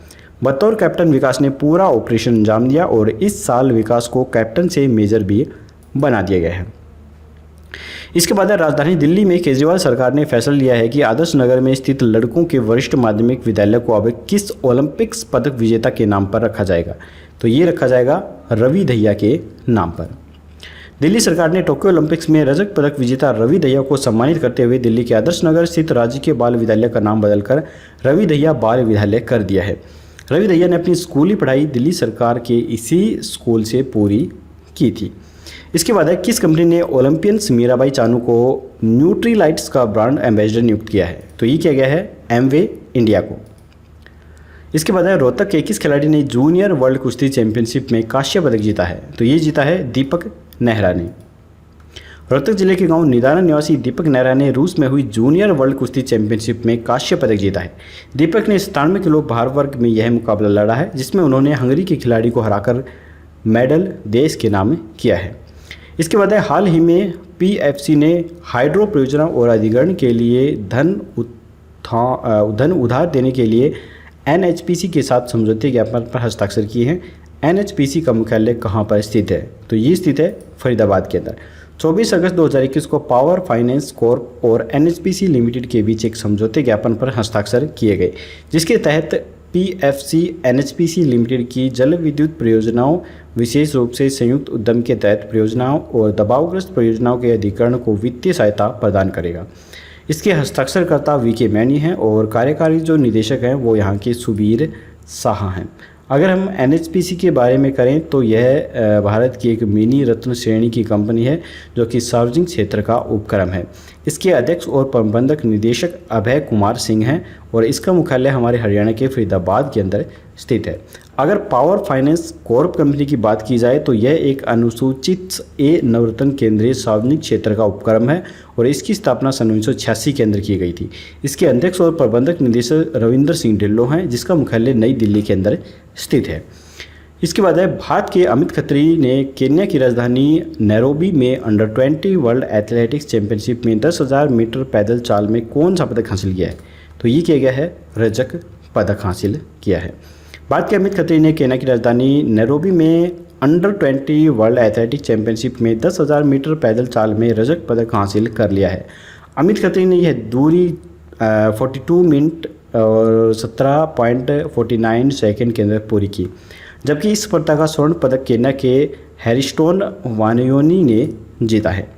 बतौर कैप्टन विकास ने पूरा ऑपरेशन अंजाम दिया और इस साल विकास को कैप्टन से मेजर भी बना दिया गया है। इसके बाद राजधानी दिल्ली में केजरीवाल सरकार ने फैसला लिया है कि आदर्श नगर में स्थित लड़कों के वरिष्ठ माध्यमिक विद्यालय को अब किस ओलंपिक्स पदक विजेता के नाम पर रखा जाएगा। तो ये रखा जाएगा रवि दहिया के नाम पर। दिल्ली सरकार ने टोक्यो ओलंपिक्स में रजत पदक विजेता रवि दहिया को सम्मानित करते हुए दिल्ली के आदर्श नगर स्थित राजकीय बाल विद्यालय का नाम बदलकर रवि दहिया बाल विद्यालय कर दिया है। रवि दहिया ने अपनी स्कूली पढ़ाई दिल्ली सरकार के इसी स्कूल से पूरी की थी। इसके बाद है किस कंपनी ने ओलंपियंस मीराबाई चानू को न्यूट्रीलाइट्स का ब्रांड एम्बेसडर नियुक्त किया है। तो ये किया गया है एमवे इंडिया को। इसके बाद है रोहतक के किस खिलाड़ी ने जूनियर वर्ल्ड कुश्ती चैंपियनशिप में कांस्य पदक जीता है। तो ये जीता है दीपक नेहरा ने। रोहतक जिले के गांव निदाना निवासी दीपक नेहरा ने रूस में हुई जूनियर वर्ल्ड कुश्ती चैंपियनशिप में कांस्य पदक जीता है। दीपक ने 97 किलो भार वर्ग में यह मुकाबला लड़ा है, जिसमें उन्होंने हंगरी के खिलाड़ी को हराकर मेडल देश के नाम किया है। इसके बाद है हाल ही में पीएफसी ने हाइड्रो परियोजना और अधिग्रहण के लिए धन उधार देने के लिए एनएचपीसी के साथ समझौते ज्ञापन पर हस्ताक्षर किए हैं। एनएचपीसी का मुख्यालय कहाँ पर स्थित है। तो ये स्थित है फरीदाबाद के अंदर। 24 अगस्त 2021 को पावर फाइनेंस कॉर्प और एनएचपीसी लिमिटेड के बीच एक समझौते ज्ञापन पर हस्ताक्षर किए गए, जिसके तहत पीएफसी एनएचपीसी लिमिटेड की जल विद्युत परियोजनाओं, विशेष रूप से संयुक्त उद्यम के तहत परियोजनाओं और दबावग्रस्त परियोजनाओं के अधिग्रहण को वित्तीय सहायता प्रदान करेगा। इसके हस्ताक्षरकर्ता वीके मैनी हैं और कार्यकारी जो निदेशक हैं वो यहाँ के सुबीर शाह हैं। अगर हम एनएचपीसी के बारे में करें तो यह भारत की एक मिनी रत्न श्रेणी की कंपनी है जो कि सार्वजनिक क्षेत्र का उपक्रम है। इसके अध्यक्ष और प्रबंधक निदेशक अभय कुमार सिंह हैं और इसका मुख्यालय हमारे हरियाणा के फरीदाबाद के अंदर स्थित है। अगर पावर फाइनेंस कॉर्प कंपनी की बात की जाए तो यह एक अनुसूचित ए नवरत्न केंद्रीय सार्वजनिक क्षेत्र का उपक्रम है और इसकी स्थापना सन 1986 के अंदर की गई थी। इसके अध्यक्ष और प्रबंधक निदेशक रविंद्र सिंह ढिल्लों हैं, जिसका मुख्यालय नई दिल्ली के अंदर स्थित है। इसके बाद है भारत के अमित खत्री ने केन्या की राजधानी नैरोबी में अंडर 20 वर्ल्ड एथलेटिक्स चैंपियनशिप में 10,000 मीटर पैदल चाल में कौन सा पदक हासिल किया है। तो ये किया गया है रजक पदक हासिल किया है। भारत के अमित खत्री ने केन्या की राजधानी नैरोबी में अंडर 20 वर्ल्ड एथलेटिक्स चैंपियनशिप में 10,000 मीटर पैदल चाल में रजत पदक हासिल कर लिया है। अमित खत्री ने यह दूरी 42 मिनट और 17.49 सेकेंड के अंदर पूरी की, जबकि इस स्पर्धा का स्वर्ण पदक केन्या के हैरिस्टोन वानियोनी ने जीता है।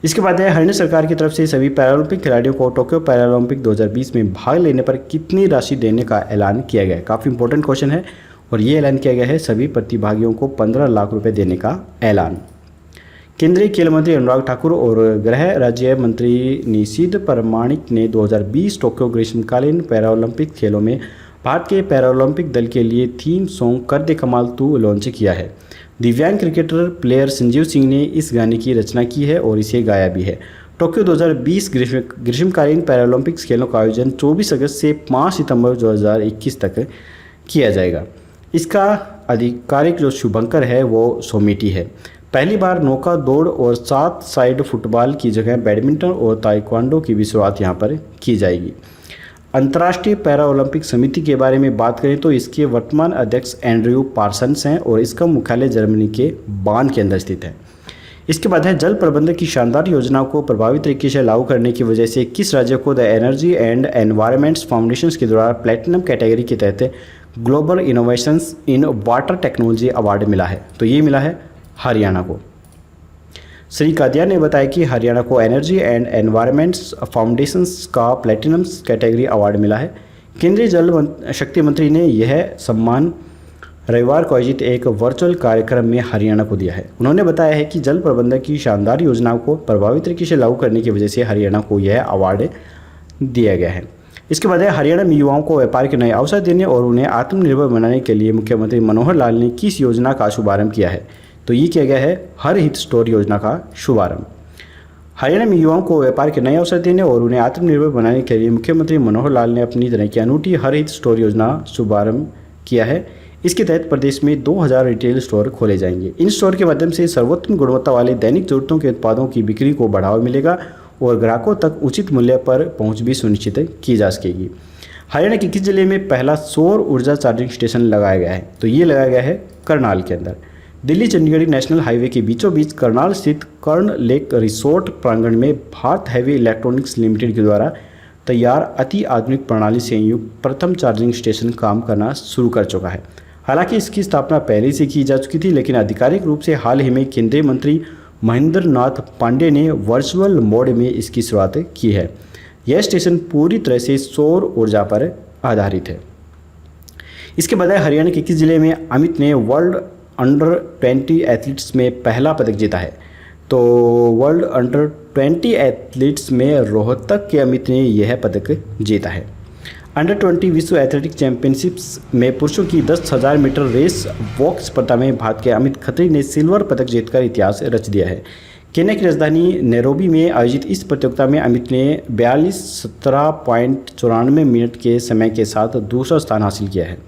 इसके बाद है हरियाणा सरकार की तरफ से सभी पैरालंपिक खिलाड़ियों को टोक्यो पैरालंपिक 2020 में भाग लेने पर कितनी राशि देने का ऐलान किया गया है। काफ़ी इंपॉर्टेंट क्वेश्चन है और ये ऐलान किया गया है सभी प्रतिभागियों को 15 लाख रुपए देने का ऐलान। केंद्रीय खेल मंत्री अनुराग ठाकुर और गृह राज्य मंत्री निशीथ परमाणिक ने 2020 टोक्यो ग्रीष्मकालीन पैरालंपिक खेलों में भारत के पैरालंपिक दल के लिए थीम सॉन्ग कर दे कमाल तू लॉन्च किया है। दिव्यांग क्रिकेटर प्लेयर संजीव सिंह ने इस गाने की रचना की है और इसे गाया भी है। टोक्यो 2020 ग्रीष्मकालीन पैरालंपिक्स खेलों का आयोजन 24 अगस्त से 5 सितंबर 2021 तक किया जाएगा। इसका आधिकारिक जो शुभंकर है वो सोमिटी है। पहली बार नौका दौड़ और 7 साइड फुटबॉल की जगह बैडमिंटन और ताइक्वांडो की भी शुरुआत यहाँ पर की जाएगी। अंतर्राष्ट्रीय पैरा ओलंपिक समिति के बारे में बात करें तो इसके वर्तमान अध्यक्ष एंड्रयू पार्सन्स हैं और इसका मुख्यालय जर्मनी के बान के अंदर स्थित है। इसके बाद है जल प्रबंधन की शानदार योजनाओं को प्रभावी तरीके से लागू करने की वजह से किस राज्य को the energy and environments foundation के द्वारा प्लेटिनम कैटेगरी के तहत global innovations in water technology award मिला है? तो ये मिला है हरियाणा को। श्री कादियान ने बताया कि हरियाणा को एनर्जी एंड एनवायरमेंट्स फाउंडेशंस का प्लेटिनम कैटेगरी अवार्ड मिला है। केंद्रीय जल शक्ति मंत्री ने यह सम्मान रविवार को आयोजित एक वर्चुअल कार्यक्रम में हरियाणा को दिया है। उन्होंने बताया है कि जल प्रबंधन की शानदार योजनाओं को प्रभावी तरीके से लागू करने की वजह से हरियाणा को यह अवार्ड दिया गया है। इसके बाद हरियाणा में युवाओं को व्यापार के नए अवसर देने और उन्हें आत्मनिर्भर बनाने के लिए मुख्यमंत्री मनोहर लाल ने किस योजना का शुभारंभ किया है? तो ये किया गया है हर हित स्टोर योजना का शुभारंभ। हरियाणा में युवाओं को व्यापार के नए अवसर देने और उन्हें आत्मनिर्भर बनाने के लिए मुख्यमंत्री मनोहर लाल ने अपनी तरह की अनूठी हर हित स्टोर योजना शुभारंभ किया है। इसके तहत प्रदेश में 2000 रिटेल स्टोर खोले जाएंगे। इन स्टोर के माध्यम से सर्वोत्तम गुणवत्ता वाले दैनिक जरूरतों के उत्पादों की बिक्री को बढ़ावा मिलेगा और ग्राहकों तक उचित मूल्य पर पहुंच भी सुनिश्चित की जा सकेगी। हरियाणा के किस जिले में पहला सौर ऊर्जा चार्जिंग स्टेशन लगाया गया है? तो ये लगाया गया है करनाल के अंदर। दिल्ली चंडीगढ़ नेशनल हाईवे के बीचों बीच करनाल स्थित कर्ण लेक रिसोर्ट प्रांगण में भारत हैवी इलेक्ट्रॉनिक्स लिमिटेड के द्वारा तैयार अति आधुनिक प्रणाली से युक्त प्रथम चार्जिंग स्टेशन काम करना शुरू कर चुका है। हालांकि इसकी स्थापना पहले से की जा चुकी थी, लेकिन आधिकारिक रूप से हाल ही में केंद्रीय मंत्री महेंद्र नाथ पांडे ने वर्चुअल मोड में इसकी शुरुआत की है। यह स्टेशन पूरी तरह से सौर ऊर्जा पर आधारित है। इसके बाद हरियाणा के किस जिले में अमित ने वर्ल्ड अंडर 20 एथलीट्स में पहला पदक जीता है? तो वर्ल्ड अंडर 20 एथलीट्स में रोहतक के अमित ने यह पदक जीता है। अंडर 20 विश्व एथलेटिक चैंपियनशिप्स में पुरुषों की 10,000 मीटर रेस वॉक स्पर्धा में भारत के अमित खत्री ने सिल्वर पदक जीतकर इतिहास रच दिया है। केन्या की राजधानी नैरोबी में आयोजित इस प्रतियोगिता में अमित ने 42:17.94 मिनट के समय के साथ दूसरा स्थान हासिल किया है।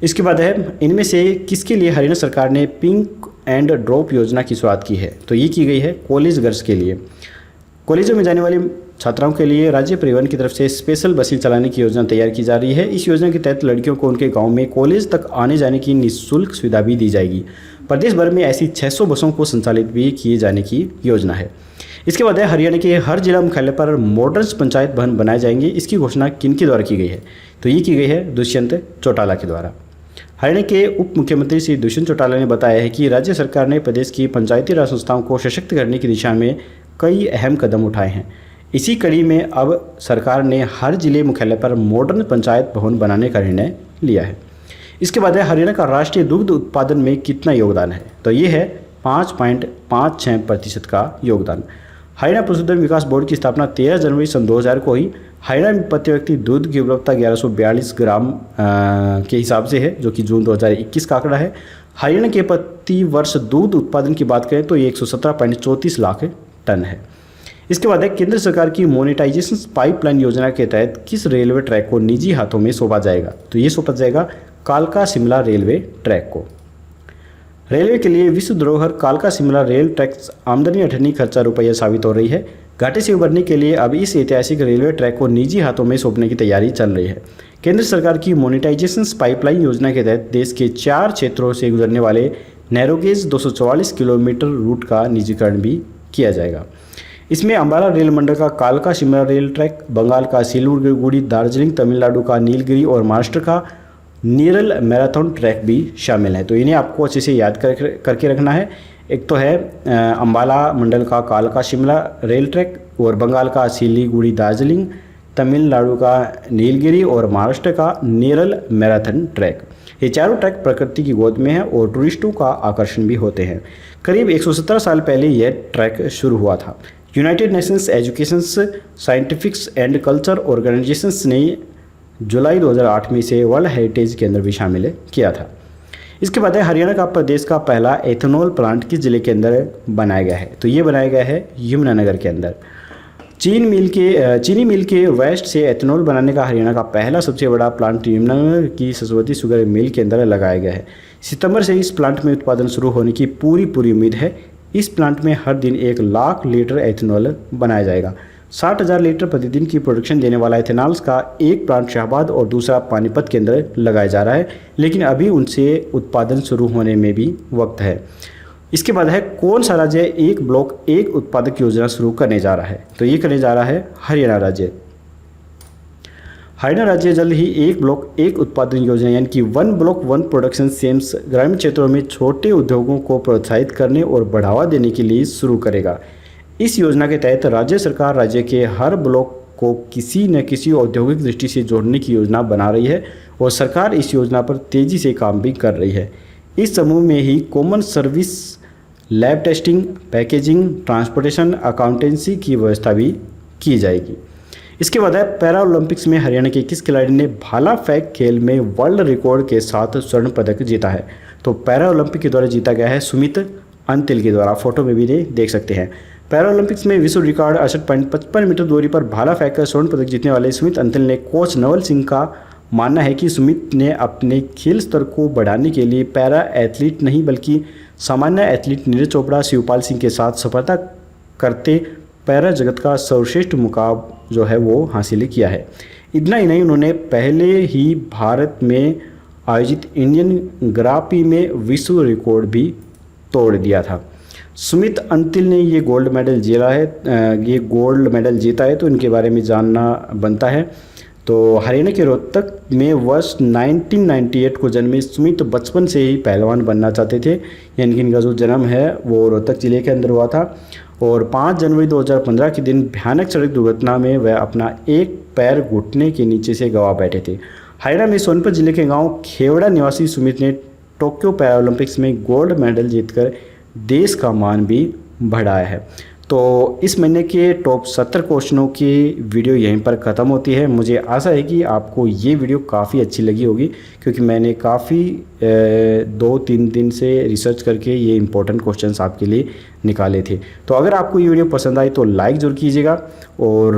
इसके बाद है इनमें से किसके लिए हरियाणा सरकार ने पिंक एंड ड्रॉप योजना की शुरुआत की है? तो ये की गई है कॉलेज गर्ल्स के लिए। कॉलेजों में जाने वाली छात्राओं के लिए राज्य परिवहन की तरफ से स्पेशल बसें चलाने की योजना तैयार की जा रही है। इस योजना के तहत लड़कियों को उनके गांव में कॉलेज तक आने जाने की निःशुल्क सुविधा भी दी जाएगी। प्रदेश भर में ऐसी 600 बसों को संचालित भी किए जाने की योजना है। इसके बाद हरियाणा के हर जिला मुख्यालय पर मॉडर्न पंचायत भवन बनाए जाएंगे। इसकी घोषणा किनके द्वारा की गई है? तो ये की गई है दुष्यंत चौटाला के द्वारा। हरियाणा के उप मुख्यमंत्री श्री दुष्यंत चौटाला ने बताया है कि राज्य सरकार ने प्रदेश की पंचायती राज संस्थाओं को सशक्त करने की दिशा में कई अहम कदम उठाए हैं। इसी कड़ी में अब सरकार ने हर जिले मुख्यालय पर मॉडर्न पंचायत भवन बनाने का निर्णय लिया है। इसके बाद हरियाणा का राष्ट्रीय दुग्ध उत्पादन में कितना योगदान है? तो ये है 5.56% का योगदान। हरियाणा पशुधन विकास बोर्ड की स्थापना 13 जनवरी सन 2000 को हुई। हरियाणा में प्रति व्यक्ति दूध की उपलब्धता 1142 ग्राम के हिसाब से है, जो कि जून 2021 का आंकड़ा है। हरियाणा के प्रति वर्ष दूध उत्पादन की बात करें तो ये 117.34 लाख टन है। इसके बाद केंद्र सरकार की मोनेटाइजेशन पाइपलाइन योजना के तहत किस रेलवे ट्रैक को निजी हाथों में सौंपा जाएगा? तो ये सौंपा जाएगा कालका शिमला रेलवे ट्रैक को। रेलवे के लिए विश्व धरोहर कालका शिमला रेल ट्रैक आमदनी अठन्नी खर्चा रुपया साबित हो रही है। घाटे से उबरने के लिए अब इस ऐतिहासिक रेलवे ट्रैक को निजी हाथों में सौंपने की तैयारी चल रही है। केंद्र सरकार की मोनेटाइजेशन पाइपलाइन योजना के तहत देश के 4 क्षेत्रों से गुजरने वाले नैरोगेज 244 किलोमीटर रूट का निजीकरण भी किया जाएगा। इसमें अम्बाला रेल मंडल का कालका शिमला रेल ट्रैक, बंगाल का सिलीगुड़ी दार्जिलिंग, तमिलनाडु का नीलगिरी और महाराष्ट्र का नीरल मैराथन ट्रैक भी शामिल है। तो इन्हें आपको अच्छे से याद करके रखना है। एक तो है अम्बाला मंडल का कालका शिमला रेल ट्रैक और बंगाल का सिलीगुड़ी दार्जिलिंग, तमिलनाडु का नीलगिरी और महाराष्ट्र का नीरल मैराथन ट्रैक। ये चारों ट्रैक प्रकृति की गोद में है और टूरिस्टों का आकर्षण भी होते हैं। करीब 117 साल पहले यह ट्रैक शुरू हुआ था। United Nations education scientifics and culture organisations ने जुलाई 2008 में इसे वर्ल्ड हेरिटेज के अंदर भी शामिल किया था। इसके बाद हरियाणा का प्रदेश का पहला एथेनॉल प्लांट किस जिले के अंदर बनाया गया है? तो ये बनाया गया है यमुनानगर के अंदर। चीनी मिल के वेस्ट से एथेनॉल बनाने का हरियाणा का पहला सबसे बड़ा प्लांट यमुनानगर की सरस्वती शुगर मिल के अंदर लगाया गया है। सितंबर से इस प्लांट में उत्पादन शुरू होने की पूरी उम्मीद है। इस प्लांट में हर दिन 1 लाख लीटर एथेनॉल बनाया जाएगा। 60,000 लीटर प्रतिदिन की प्रोडक्शन देने वाला एथेनॉल्स का एक प्लांट शाहबाद और दूसरा पानीपत के अंदर लगाया जा रहा है, लेकिन अभी उनसे उत्पादन शुरू होने में भी वक्त है। इसके बाद है कौन सा राज्य एक ब्लॉक एक उत्पादक योजना शुरू करने जा रहा है, तो ये करने जा रहा है हरियाणा राज्य। हरियाणा राज्य जल्द ही एक ब्लॉक एक उत्पादन योजना यानी कि वन ब्लॉक वन प्रोडक्शन सेम्स ग्रामीण क्षेत्रों में छोटे उद्योगों को प्रोत्साहित करने और बढ़ावा देने के लिए शुरू करेगा। इस योजना के तहत राज्य सरकार राज्य के हर ब्लॉक को किसी न किसी औद्योगिक दृष्टि से जोड़ने की योजना बना रही है और सरकार इस योजना पर तेजी से काम भी कर रही है। इस समूह में ही common service, lab testing, packaging, transportation, accountancy की व्यवस्था भी की जाएगी। इसके बाद है पैरा ओलंपिक्स में हरियाणा के किस खिलाड़ी ने भाला फेंक खेल में वर्ल्ड रिकॉर्ड के साथ स्वर्ण पदक जीता है, तो पैरा ओलंपिक के द्वारा जीता गया है सुमित अंतिल के द्वारा। फोटो में भी देख सकते हैं। पैरा ओलंपिक्स में विश्व रिकॉर्ड 68.55 मीटर दूरी पर भाला फेंककर स्वर्ण पदक जीतने वाले सुमित अंतिल ने कोच नवल सिंह का मानना है कि सुमित ने अपने खेल स्तर को बढ़ाने के लिए पैरा एथलीट नहीं बल्कि सामान्य एथलीट नीरज चोपड़ा, शिवपाल सिंह के साथ सफलता करते पैरा जगत का सर्वश्रेष्ठ मुकाम जो है वो हासिल किया है। इतना ही नहीं, उन्होंने पहले ही भारत में आयोजित इंडियन ग्रापी में विश्व रिकॉर्ड भी तोड़ दिया था। सुमित अंतिल ने ये गोल्ड मेडल जीता है, तो इनके बारे में जानना बनता है। तो हरियाणा के रोहतक में वर्ष 1998 को जन्मे सुमित बचपन से ही पहलवान बनना चाहते थे, यानी कि इनका जो जन्म है वो रोहतक जिले के अंदर हुआ था और 5 जनवरी 2015 के दिन भयानक सड़क दुर्घटना में वह अपना एक पैर घुटने के नीचे से गंवा बैठे थे। हरियाणा में सोनभद्र जिले के गांव खेवड़ा निवासी सुमित ने टोक्यो पैरा ओलंपिक्स में गोल्ड मेडल जीतकर देश का मान भी बढ़ाया है। तो इस महीने के टॉप 70 क्वेश्चनों की वीडियो यहीं पर ख़त्म होती है। मुझे आशा है कि आपको ये वीडियो काफ़ी अच्छी लगी होगी, क्योंकि मैंने काफ़ी 2-3 दिन से रिसर्च करके ये इंपॉर्टेंट क्वेश्चंस आपके लिए निकाले थे। तो अगर आपको ये वीडियो पसंद आई तो लाइक ज़रूर कीजिएगा और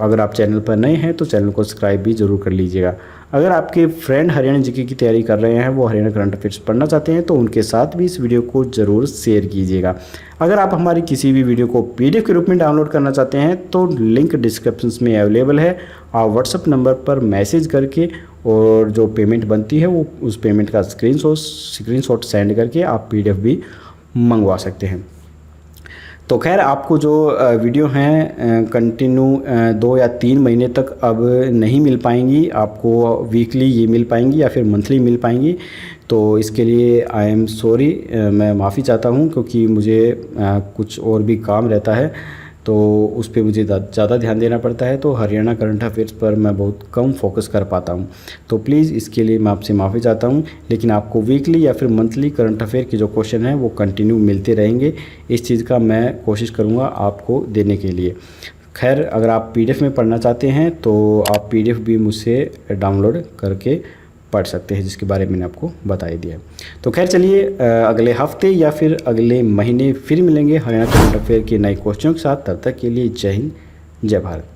अगर आप चैनल पर नए हैं तो चैनल को सब्सक्राइब भी ज़रूर कर लीजिएगा। अगर आपके फ्रेंड हरियाणा जीके की तैयारी कर रहे हैं, वो हरियाणा करंट अफेयर्स पढ़ना चाहते हैं, तो उनके साथ भी इस वीडियो को ज़रूर शेयर कीजिएगा। अगर आप हमारी किसी भी वीडियो को पीडीएफ के रूप में डाउनलोड करना चाहते हैं तो लिंक डिस्क्रिप्शन में अवेलेबल है। आप व्हाट्सएप नंबर पर मैसेज करके और जो पेमेंट बनती है वो उस पेमेंट का स्क्रीनशॉट सेंड करके आप पीडीएफ भी मंगवा सकते हैं। तो खैर, आपको जो वीडियो हैं कंटिन्यू 2 या 3 महीने तक अब नहीं मिल पाएंगी, आपको वीकली ये मिल पाएंगी या फिर मंथली मिल पाएंगी। तो इसके लिए आई एम सॉरी, मैं माफ़ी चाहता हूँ, क्योंकि मुझे कुछ और भी काम रहता है तो उस पर मुझे ज़्यादा ध्यान देना पड़ता है। तो हरियाणा करंट अफेयर्स पर मैं बहुत कम फोकस कर पाता हूँ, तो प्लीज़ इसके लिए मैं आपसे माफ़ी चाहता हूँ। लेकिन आपको वीकली या फिर मंथली करंट अफेयर के जो क्वेश्चन हैं वो कंटिन्यू मिलते रहेंगे। इस चीज़ का मैं कोशिश करूँगा आपको देने के लिए। खैर, अगर आप पीडीएफ में पढ़ना चाहते हैं तो आप पीडीएफ भी मुझसे डाउनलोड करके पढ़ सकते हैं, जिसके बारे में मैंने आपको बता ही दिया। तो खैर चलिए, अगले हफ्ते या फिर अगले महीने फिर मिलेंगे हरियाणा करंट अफेयर के नए क्वेश्चनों के साथ। तब तक के लिए जय हिंद, जय भारत।